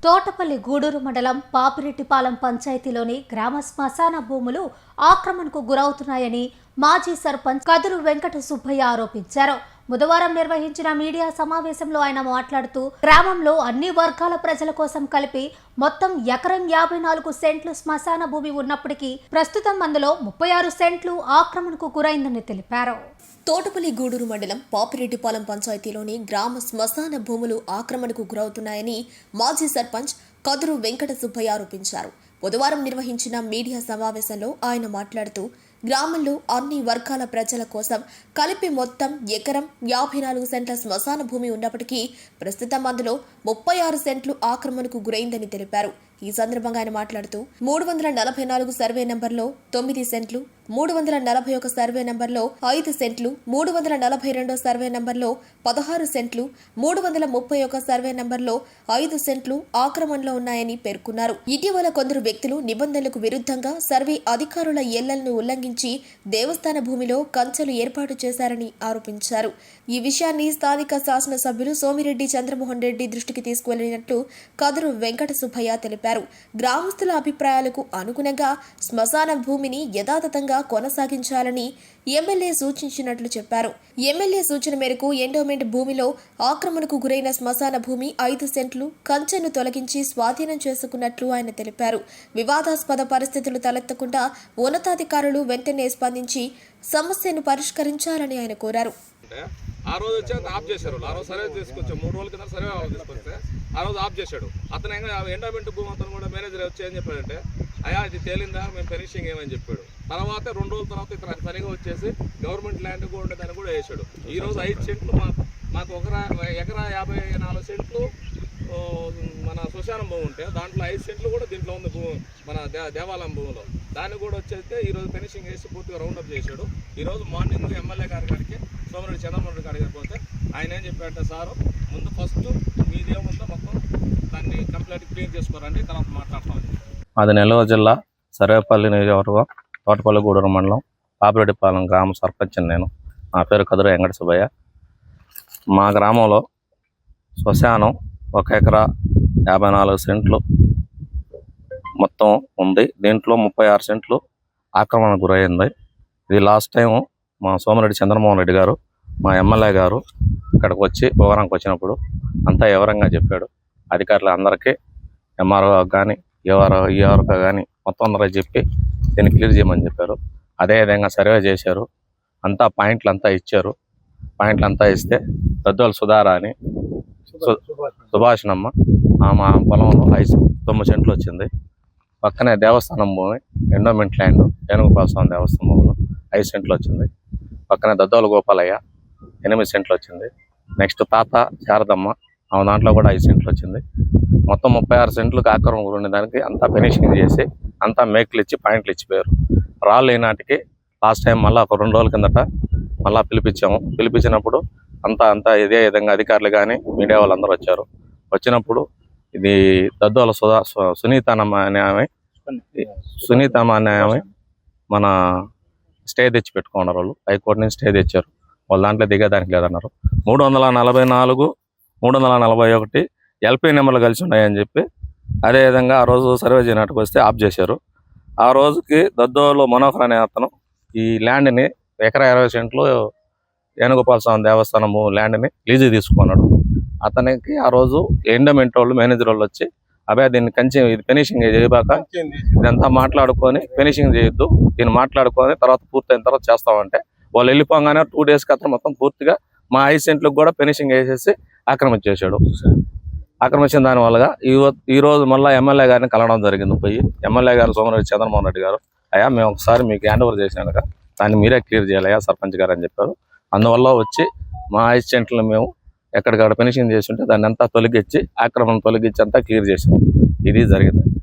తోటపల్లి గూడూరు మండలం పాపిరెడ్డిపాలెం పంచాయతీలోని గ్రామ శ్మశాన భూములు ఆక్రమణకు గురవుతున్నాయని మాజీ సర్పంచ్ కదురు వెంకట సుబ్బయ్య ఆరోపించారు. బుధవారం నిర్వహించిన మీడియా సమావేశంలో ఆయన మాట్లాడుతూ గ్రామంలో అన్ని వర్గాల ప్రజల కోసం కలిపి మొత్తం ఎకరం 54 సెంట్లు శ్మశాన భూమి ఉన్నప్పటికీ ప్రస్తుతం అందులో 36 సెంట్లు ఆక్రమణకు గురైందని తెలిపారు. తోటపల్లి గూడూరు మండలం పాపిరెడ్డిపాలెం పంచాయతీలోని గ్రామ శ్మశాన భూములు ఆక్రమణకు గురవుతున్నాయని మాజీ సర్పంచ్ కదురు వెంకట సుబ్బయ్య ఆరోపించారు. బుధవారం నిర్వహించిన మీడియా సమావేశంలో ఆయన మాట్లాడుతూ గ్రామంలో అన్ని వర్గాల ప్రజల కోసం కలిపి మొత్తం ఎకరం 54 సెంట్ల శ్మశాన భూమి ఉన్నప్పటికీ ప్రస్తుతం అందులో 36 సెంట్లు ఆక్రమణకు గురైందని తెలిపారు. ఈ సందర్భంగా ఆయన మాట్లాడుతూ 344 సర్వే నంబర్లో 9 సెంట్లు, 341 సర్వే నంబర్లో 5 సెంట్లు, 342 సర్వే నంబర్లో 16 సెంట్లు, 331 సర్వే నంబర్లో 5 సెంట్లు ఆక్రమణలో ఉన్నాయని పేర్కొన్నారు. ఇటీవల కొందరు వ్యక్తులు నిబంధనలకు విరుద్ధంగా సర్వే అధికారుల ఎల్లలను ఉల్లంఘించి దేవస్థాన భూమిలో కంచెలు ఏర్పాటు చేశారని ఆరోపించారు. ఈ విషయాన్ని స్థానిక శాసనసభ్యులు సోమిరెడ్డి చంద్రమోహన్ రెడ్డి దృష్టికి తీసుకువెళ్లినట్లు కదురు వెంకట సుబ్బయ్య తెలిపారు. గ్రామస్తుల అభిప్రాయాలకు అనుగుణంగా శ్మశాన భూమిని యథాతథంగా కొనసాగించాలని ఎమ్మెల్యే సూచించినట్లు చెప్పారు. ఎమ్మెల్యే సూచన మేరకు ఎండోమెంట్ భూమిలో ఆక్రమణకు గురైన శ్మశాన భూమి 5 సెంట్లు కంచెను తొలగించి స్వాధీనం చేసుకున్నట్లు ఆయన తెలిపారు. వివాదాస్పద పరిస్థితులు తలెత్తకుండా ఉన్నతాధికారులు వెంటనే స్పందించి సమస్యను పరిష్కరించాలని ఆయన కోరారు. ఆ రోజు వచ్చి ఆఫ్ చేశారు. ఆ రోజు సర్వే తీసుకొచ్చాం, 3 రోజుల కింద సర్వే తీసుకొస్తే ఆ రోజు ఆఫ్ చేశాడు. అతను ఎండోమెంట్ భూమి అతను కూడా మేనేజర్ వచ్చి ఏం చెప్పాడంటే, అయ్యా ఇది తేలిందా, మేము ఫినిషింగ్ ఏమని చెప్పాడు. తర్వాత 2 రోజుల తర్వాత ఇతను పనిగా వచ్చేసి గవర్నమెంట్ ల్యాండ్ కూడా ఉండేదాన్ని కూడా వేసాడు. ఈరోజు 5 సెంట్లు మాకు ఎకరా 54 సెంట్లు మన శ్మశానం భూమి ఉంటే దాంట్లో 5 సెంట్లు కూడా దీంట్లో ఉంది మన దేవాలయం భూమిలో. దాన్ని కూడా వచ్చేస్తే ఈరోజు ఫినిషింగ్ వేసి పూర్తిగా రౌండప్ చేశాడు. ఈరోజు మార్నింగ్ ఎమ్మెల్యే గారికి సోమిరెడ్డి చంద్రమోహన్ రెడ్డి గారికి పోతే ఆయన ఏం చెప్పారంటే, సారు ముందు ఫస్ట్ మీదేముందో మొత్తం దాన్ని కంప్లీట్ క్లియర్ చేసుకోరండి, తర్వాత మాట్లాడతాం. అది నెల్లూరు జిల్లా సర్వేపల్లి నియోజకవర్గం తోటపల్లి గూడూరు మండలం పాపిరెడ్డిపాలెం గ్రామ సర్పంచ్. నేను నా పేరు కదురు వెంకట సుబ్బయ్య. మా గ్రామంలో శ్మశానం 1 ఎకరా 54 సెంట్లు మొత్తం ఉంది. దీంట్లో 36 సెంట్లు ఆక్రమణ గురైంది. ఇది లాస్ట్ టైం మా సోమిరెడ్డి చంద్రమోహన్ రెడ్డి గారు, మా ఎమ్మెల్యే గారు ఇక్కడికి వచ్చి వివరానికి వచ్చినప్పుడు అంతా వివరంగా చెప్పాడు. అధికారులు అందరికీ ఎంఆర్ఓ కానీ ఈఆర్ఓ కానీ మొత్తం అందరూ చెప్పి దీన్ని క్లియర్ చేయమని చెప్పారు. అదేవిధంగా సర్వే చేశారు. అంతా పాయింట్లు అంతా ఇచ్చారు. పాయింట్లు అంతా ఇస్తే పెద్దోళ్ళు సుధారా అని సుభాషనమ్మ మా పొలంలో 9 సెంట్లు వచ్చింది. పక్కనే దేవస్థానం భూమి ఎండోమెంట్ ల్యాండ్ ఏనుగుపాలస్వామి దేవస్థానం భూమిలో 5 సెంట్లు వచ్చింది. పక్కనే దద్దోల గోపాలయ్య 8 సెంట్లు వచ్చింది. నెక్స్ట్ తాత శారదమ్మ ఆ దాంట్లో కూడా 5 సెంట్లు వచ్చింది. మొత్తం 36 సెంట్లకు ఆక్రమణ గురిన దానికి అంతా ఫినిషింగ్ చేసి అంతా మేకులు ఇచ్చి పాయింట్లు ఇచ్చిపోయారు. రాళ్ళు ఈనాటికి లాస్ట్ టైం మళ్ళీ ఒక 2 రోజుల కిందట మళ్ళీ పిలిపించినప్పుడు అంతా ఇదే విధంగా అధికారులు కానీ మీడియా వాళ్ళందరూ వచ్చారు. వచ్చినప్పుడు ఇది దద్దోల సునీతమ్మ అనే ఆమె మన స్టే తెచ్చి పెట్టుకున్నారు. వాళ్ళు హైకోర్టు నుంచి స్టే తెచ్చారు. వాళ్ళు దాంట్లో దిగేదానికి లేదన్నారు. 344, 341 ఎల్పీ నెంబర్లు కలిసి ఉన్నాయని చెప్పి అదేవిధంగా ఆ రోజు సర్వే చేయనట్టుకు వస్తే ఆఫ్ చేశారు. ఆ రోజుకి దద్దోలు మనోహర్ అనే అతను ఈ ల్యాండ్ని ఎకరా 20 సెంట్లు ఏనుగుపాలస్వామి దేవస్థానం ల్యాండ్ని లీజు తీసుకున్నాడు. అతనికి ఆ రోజు ఎండోమెంట్ వాళ్ళు మేనేజర్ వాళ్ళు వచ్చి, అబ్బాయి దీన్ని ఇది ఫినిషింగ్ చేయబాక, ఇదంతా మాట్లాడుకొని ఫినిషింగ్ చేయొద్దు, దీన్ని మాట్లాడుకొని తర్వాత పూర్తయిన తర్వాత చేస్తామంటే వాళ్ళు వెళ్ళిపోగానే 2 డేస్కి అతను మొత్తం పూర్తిగా మా 5 సెంట్లకు కూడా ఫినిషింగ్ వేసేసి ఆక్రమించేసాడు. ఆక్రమించిన దానివల్లగా ఈ రోజు మళ్ళీ ఎమ్మెల్యే గారిని కలవడం జరిగింది. పోయి ఎమ్మెల్యే గారు సోమిరెడ్డి చంద్రమోహన్ రెడ్డి గారు, అయ్యా మేము ఒకసారి మీకు హ్యాండ్ ఓవర్ చేసినాక దాన్ని మీరే క్లియర్ చేయాలయ్యా సర్పంచ్ గారు అని చెప్పారు. అందువల్ల వచ్చి మా 5 సెంట్లు మేము ఎక్కడికక్కడ ఫినిషింగ్ చేసి ఉంటే దాన్ని అంతా తొలగించి ఆక్రమణ తొలగించి అంతా క్లియర్ చేసాము. ఇది జరిగింది.